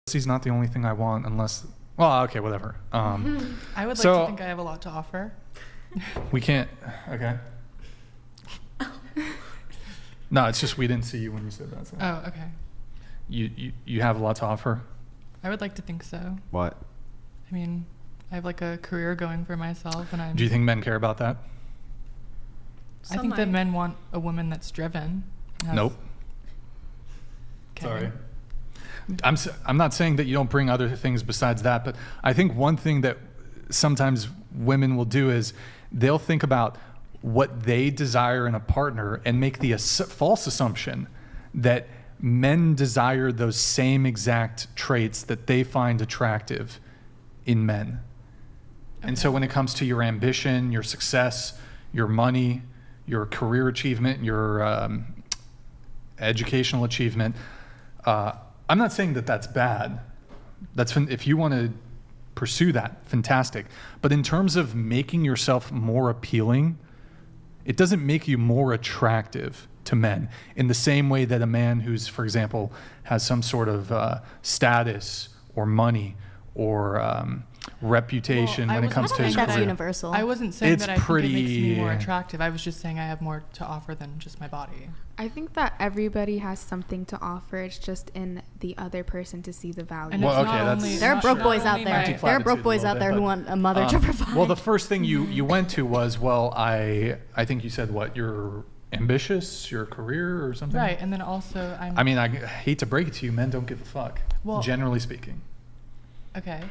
Pussy's not the only thing I want unless, well, okay, whatever. I would like to think I have a lot to offer. We can't, okay. No, it's just we didn't see you when you said that. So. Oh, okay. You have a lot to offer? I would like to think so. What? I mean, I have like a career going for myself, and I'm. Do you think men care about that? I think that men want a woman that's driven. Nope. Okay. Sorry. I'm not saying that you don't bring other things besides that, but I think one thing that sometimes women will do is they'll think about what they desire in a partner and make the false assumption that men desire those same exact traits that they find attractive in men. Okay. And so when it comes to your ambition, your success, your money, your career achievement, your educational achievement, I'm not saying that that's bad. If you want to pursue that, fantastic. But in terms of making yourself more appealing, it doesn't make you more attractive to men in the same way that a man who's, for example, has some sort of status or money or reputation when it comes to his career. That's universal. I wasn't saying that I think it makes me more attractive. I was just saying I have more to offer than just my body. I think that everybody has something to offer. It's just in the other person to see the value. And there are broke boys out there. There are broke boys out there who want a mother to provide. Well, the first thing you went to was, well, I think you said what? You're ambitious, your career or something? Right, and then also I mean, I hate to break it to you, men don't give a fuck, generally speaking. Okay.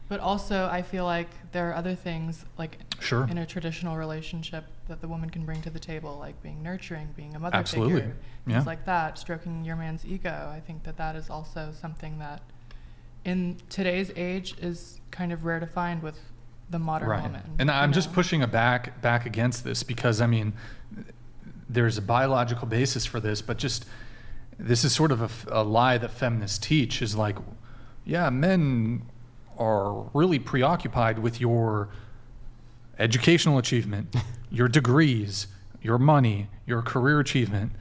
But also, I feel like there are other things, like in a traditional relationship, that the woman can bring to the table, like being nurturing, being a mother figure, things like that, stroking your man's ego. I think that is also something that, in today's age, is kind of rare to find with the modern woman. And I'm just pushing back against this because, I mean, there's a biological basis for this, but just this is sort of a lie that feminists teach is like, yeah, men are really preoccupied with your educational achievement, your degrees, your money, your career achievement.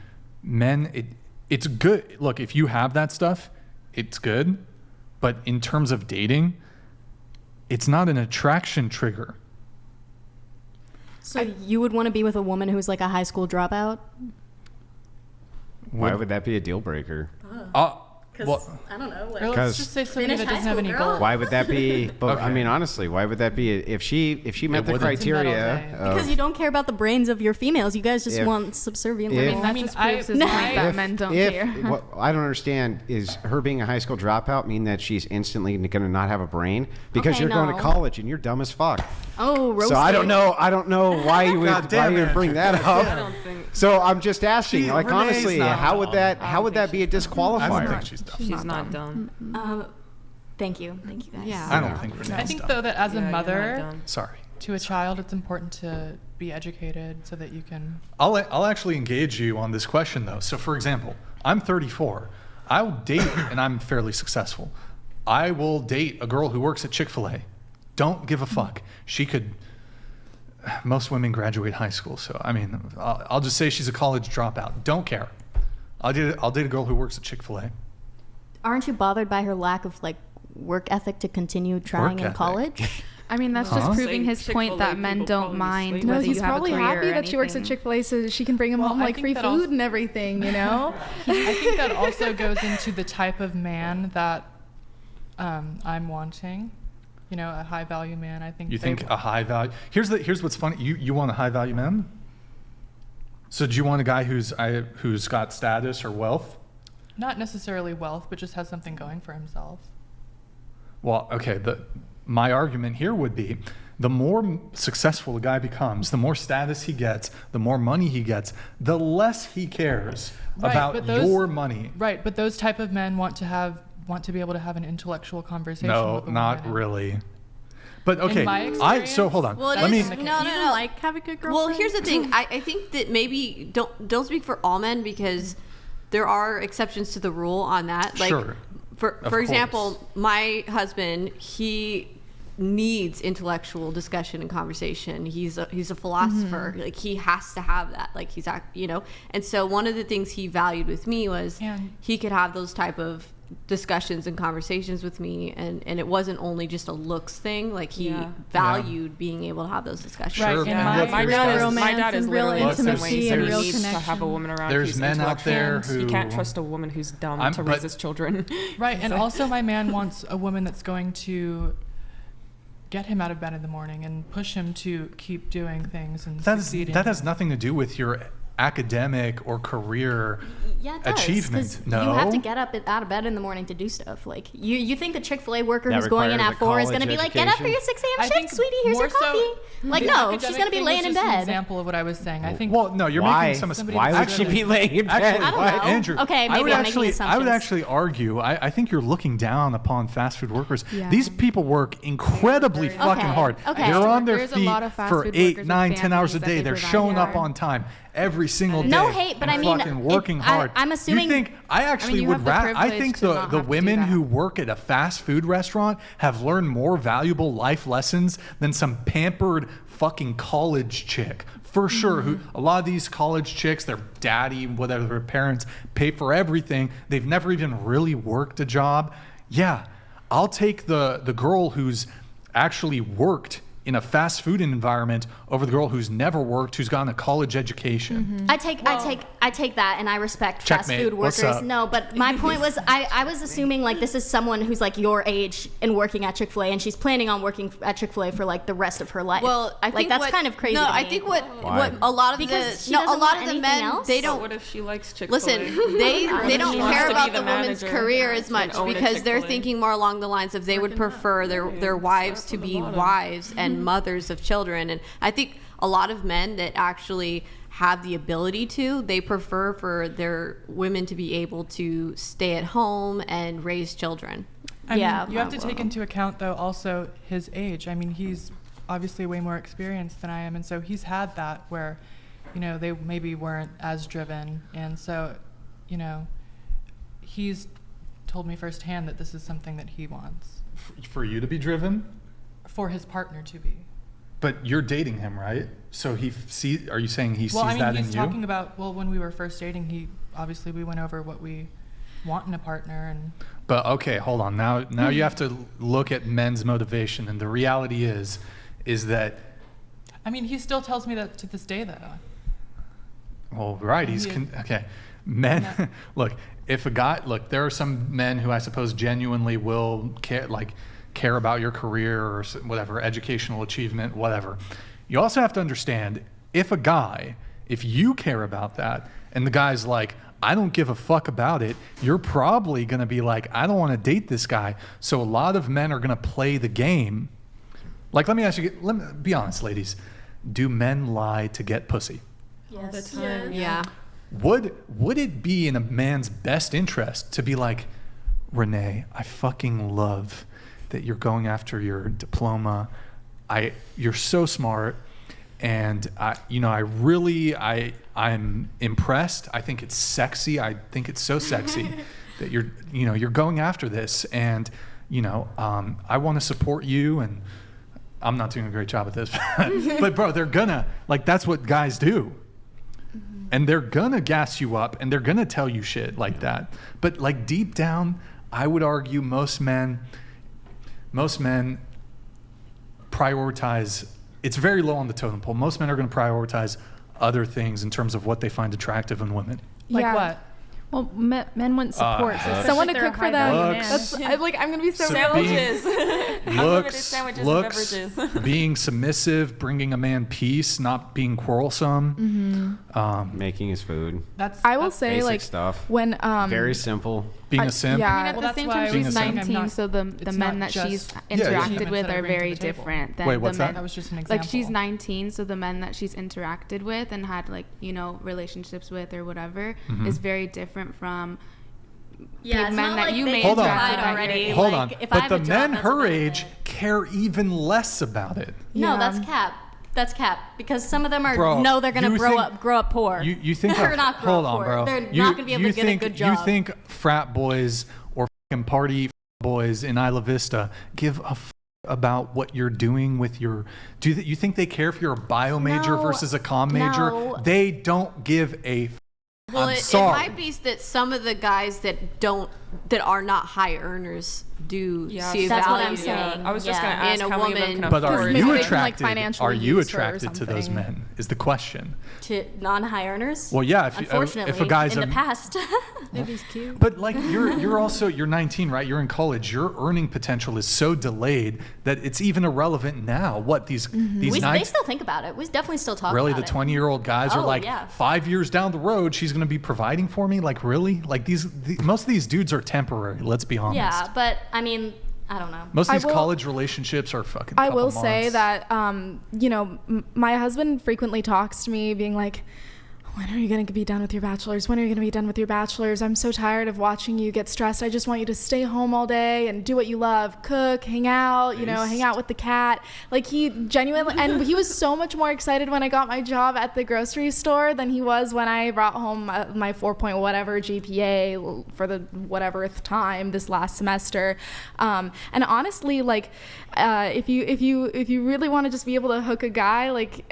Men, it's good. Look, if you have that stuff, it's good. But in terms of dating, it's not an attraction trigger. So you would want to be with a woman who's like a high school dropout? Why would that be a deal breaker? Because, I don't know. Like, let's just say somebody that doesn't have any goals. Why would that be? But I mean, honestly, why would that be? If she met the criteria. Because you don't care about the brains of your females. You guys just want subservient. I mean, that men don't care. What I don't understand is her being a high school dropout mean that she's instantly going to not have a brain because you're going to college and you're dumb as fuck. Oh, roasted. So I don't know why you would bring that up. I don't think. So I'm just asking, like honestly, how would that be a disqualifier? I don't think she's dumb. She's not dumb. Thank you guys. Yeah. I don't think Renee's dumb. I think though that as a mother, sorry, to a child, it's important to be educated so that you can. I'll actually engage you on this question though. So for example, I'm 34. I'll date, and I'm fairly successful. I will date a girl who works at Chick-fil-A. Don't give a fuck. She could. Most women graduate high school, so I mean, I'll just say she's a college dropout. Don't care. I'll date a girl who works at Chick-fil-A. Aren't you bothered by her lack of like work ethic to continue trying in college? I mean, that's just proving his point that men don't mind. No, he's probably happy that she works at Chick-fil-A so she can bring him home like free food and everything, you know? I think that also goes into the type of man that I'm wanting. You know, a high value man. I think. You think a high value? Here's what's funny. You want a high value man? So do you want a guy who's got status or wealth? Not necessarily wealth, but just has something going for himself. Well, okay. My argument here would be, the more successful a guy becomes, the more status he gets, the more money he gets, the less he cares about your money. Right, but those type of men want to be able to have an intellectual conversation. No, with not really. But okay, in my experience, so hold on. Well, no. Like have a good girlfriend. Well, here's the thing. I think that maybe don't speak for all men because there are exceptions to the rule on that. Like, sure. For example, my husband, he needs intellectual discussion and conversation. He's a philosopher. Like he has to have that. Like and so one of the things he valued with me was he could have those type of discussions and conversations with me, and it wasn't only just a looks thing. Like he valued being able to have those discussions. Sure. Right. My dad is real intimacy and real connection. To have a woman around. There's men out there who you can't trust a woman who's dumb to raise his children. Right, and also my man wants a woman that's going to get him out of bed in the morning and push him to keep doing things and succeeding. That has nothing to do with your academic or career achievement. No, you have to get up out of bed in the morning to do stuff. Like you think the Chick-fil-A worker who's going in at 4 is going to be like, get up for your 6 a.m. shift, sweetie. Here's your coffee. Like, no, she's going to be laying in bed. An example of what I was saying. I think. Well, no, you're making some. Why would she be laying in bed? I don't know. Andrew, Okay, maybe I'm making assumptions. I would actually argue. I think you're looking down upon fast food workers. These people work incredibly fucking hard. Okay. They're on their feet for 8, 9, 10 hours a day. They're showing up on time every single day. No hate, but I mean, fucking working hard. I'm assuming. You think I actually would rather? I think the women who work at a fast food restaurant have learned more valuable life lessons than some pampered fucking college chick. For sure. Who a lot of these college chicks, their daddy, whatever, their parents pay for everything. They've never even really worked a job. Yeah, I'll take the girl who's actually worked in a fast food environment over the girl who's never worked, who's gotten a college education. I take that, and I respect Checkmate. fast food What's workers. up? No, but my point was, I was assuming like this is someone who's like your age and working at Chick-fil-A, and she's planning on working at Chick-fil-A for like the rest of her life. Well, I think that's kind of crazy. No, to I me. think what a lot of the men else? they don't. What if she likes Chick-fil-A? Listen, they don't She wants care to be about the the woman's manager career as much and own a because they're Chick-fil-A. thinking more along the lines of they would prefer their wives to be wives and mothers of children. And I think a lot of men that actually have the ability to, they prefer for their women to be able to stay at home and raise children. I mean, you have to take into account though also his age. I mean, he's obviously way more experienced than I am, and so he's had that where, you know, they maybe weren't as driven, and so, you know, he's told me firsthand that this is something that he wants. For you to be driven? For his partner to be. But you're dating him, right? So are you saying he sees that in you? Well, I mean, he's talking about, when we were first dating, obviously we went over what we want in a partner. But okay, hold on. Now you have to look at men's motivation. And the reality is that. I mean, he still tells me that to this day, though. Well, right. Okay. Men, yeah. Look, there are some men who I suppose genuinely will care about your career or whatever, educational achievement, whatever. You also have to understand, if you care about that, and the guy's like, I don't give a fuck about it, you're probably going to be like, I don't want to date this guy. So a lot of men are going to play the game. Like, let me be honest, ladies. Do men lie to get pussy? All the time. Yeah. Would it be in a man's best interest to be like, Renee, I fucking love that you're going after your diploma. You're so smart, and I'm impressed. I think it's sexy. I think it's so sexy that you're going after this, and I want to support you. And I'm not doing a great job at this, but bro, they're gonna that's what guys do, and they're gonna gas you up, and they're gonna tell you shit like that. But like deep down, I would argue most men prioritize, it's very low on the totem pole. Most men are going to prioritize other things in terms of what they find attractive in women. Like what? Well, men want support. Someone to cook for them. I'm going to be so sandwiches. Looks, being submissive, bringing a man peace, not being quarrelsome. Making his food. I will say, basic stuff. When very simple. Being a simp. Yeah, at the same time, she's 19, so the men that she's interacted with are very different than the men. That was just an example. Like, she's 19, so the men that she's interacted with and had relationships with or whatever is very different from men that you may interact with already. Hold on. But the men her age care even less about it. No, that's cap. That's cap, because some of them are they're gonna grow up poor. You think they're not grow up poor. Bro. They're not gonna be able to get a good job. You think frat boys or fucking party boys in Isla Vista give a about what you're doing with your? Do you think they care if you're a bio major versus a comm major? No. They don't give a Well, it might be that some of the guys that are not high earners do see that's value. what I'm saying. I was just going to ask in a how woman. many of them can But afford are you attracted to those men? Is the question. To non-high earners? Well, yeah. Unfortunately, if a guy's in the past. Maybe he's cute. But like you're 19, right? You're in college. Your earning potential is so delayed that it's even irrelevant now. What these they still think about it. We definitely still talk really about the 20-year-old guys are like 5 years down the road she's going to be providing for me. Like really? Like most of these dudes are temporary. Let's be honest. Yeah, but I mean, I don't know. Most of these college relationships are fucking. I will say that my husband frequently talks to me, being like, when are you going to be done with your bachelor's? When are you going to be done with your bachelor's? I'm so tired of watching you get stressed. I just want you to stay home all day and do what you love. Cook, hang out, hang out with the cat. Like he genuinely, and he was so much more excited when I got my job at the grocery store than he was when I brought home my 4 whatever GPA for the whateverth time this last semester. And honestly, like, if you really want to just be able to hook a guy, like,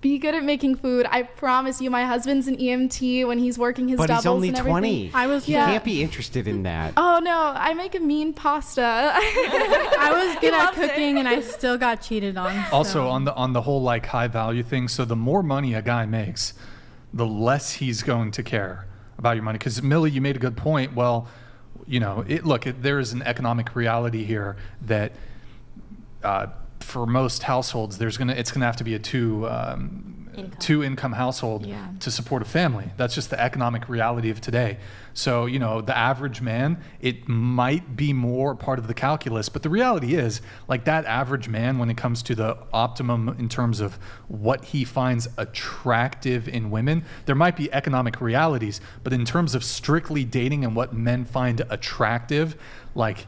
be good at making food. I promise you, my husband's an EMT when he's working his doubles and everything. But he's only 20. He can't be interested in that. Oh no, I make a mean pasta. I was good at cooking and I still got cheated on. Also on the whole like high value thing, so the more money a guy makes, the less he's going to care about your money. Because Millie, you made a good point. Well, there is an economic reality here that for most households, it's gonna have to be a two income household to support a family. That's just the economic reality of today. So, the average man, it might be more part of the calculus, but the reality is, like, that average man, when it comes to the optimum in terms of what he finds attractive in women, there might be economic realities, but in terms of strictly dating and what men find attractive, like,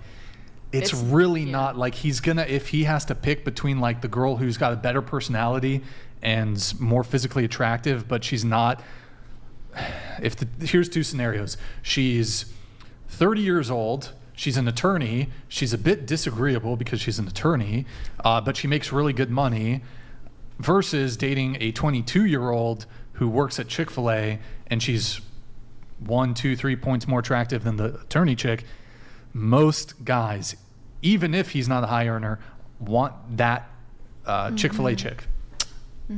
it's really not like if he has to pick between like the girl who's got a better personality and more physically attractive, but she's not. Here's two scenarios. She's 30 years old. She's an attorney. She's a bit disagreeable because she's an attorney, but she makes really good money, versus dating a 22-year-old who works at Chick-fil-A and she's 1, 2, 3 points more attractive than the attorney chick. Most guys, even if he's not a high earner, want that Chick-fil-A chick. I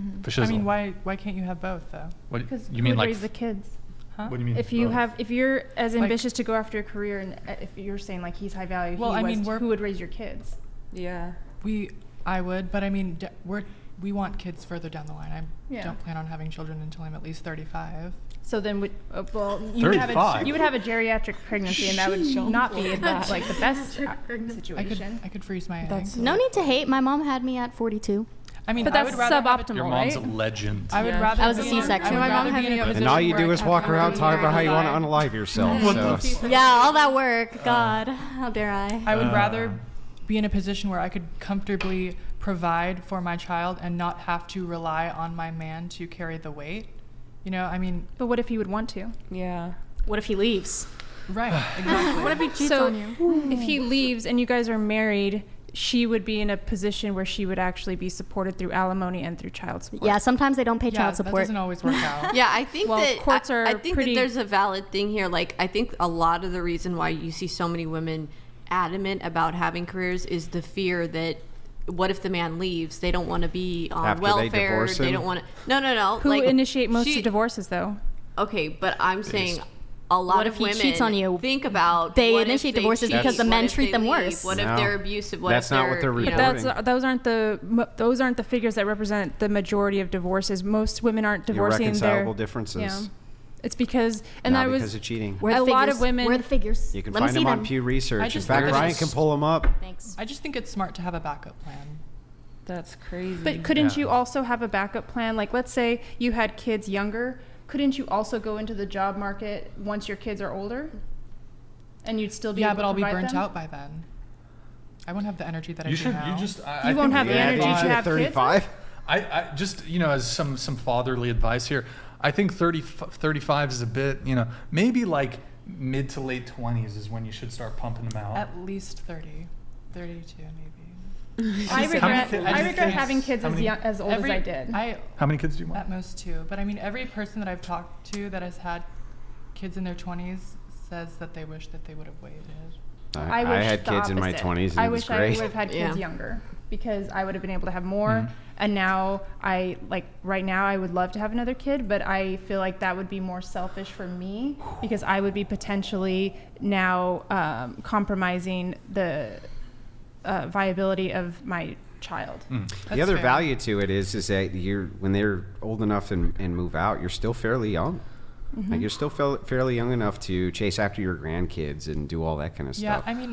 mean, why can't you have both though? Because you mean, like, raise the kids? Huh? What do you mean? If you're as ambitious to go after a career, and if you're saying like he's high value, who would raise your kids? Yeah, I would, but I mean, we want kids further down the line. I don't plan on having children until I'm at least 35. So then, you would have a geriatric pregnancy, and that would not be like the best situation. I could freeze my eggs. No need to hate. My mom had me at 42. I mean, but that's suboptimal, Your mom's a legend. I would rather. I was a C-section. And all you do is walk around talking about how you want to unalive yourself. Yeah, all that work. God, how dare I? I would rather be in a position where I could comfortably provide for my child and not have to rely on my man to carry the weight. I mean. But what if he would want to? Yeah. What if he leaves? Right. Exactly. What if he cheats on you? If he leaves and you guys are married, she would be in a position where she would actually be supported through alimony and through child support. Yeah, sometimes they don't pay child support. That doesn't always work out. Yeah, I think courts are I think that there's a valid thing here. Like, I think a lot of the reason why you see so many women adamant about having careers is the fear that what if the man leaves? They don't want to be on after welfare. They don't want to. No. Who initiate most of divorces, though? Okay, but I'm saying a lot of women cheats on you? Think about they initiate divorces because the men treat them worse. What if they're abusive? That's not what they're reporting. Those aren't the figures that represent the majority of divorces. Most women aren't divorcing irreconcilable differences. Yeah. It's because because of cheating. A lot of women. Where are the figures? You can find them on Pew Research. In fact, Ryan can pull them up. Thanks. I just think it's smart to have a backup plan. That's crazy. But couldn't you also have a backup plan? Like, let's say you had kids younger. Couldn't you also go into the job market once your kids are older? And you'd still be able to provide them? Yeah, but I'll be burnt out by then. I won't have the energy that I do now. You won't have the energy to have 35? kids? I just, as some fatherly advice here, I think 35 is a bit, maybe like mid to late 20s is when you should start pumping them out. At least 30, 32 maybe. I regret having kids as old as I did. How many kids do you want? At most 2. But I mean, every person that I've talked to that has had kids in their 20s says that they wish that they would have waited. I had kids in my 20s, and I it was wish great. I would have had kids younger, because I would have been able to have more. And now right now I would love to have another kid, but I feel like that would be more selfish for me, because I would be potentially now compromising the viability of my child. The other value to it is that when they're old enough and move out, you're still fairly young. Like you're still fairly young enough to chase after your grandkids and do all that kind of stuff. Yeah, I mean,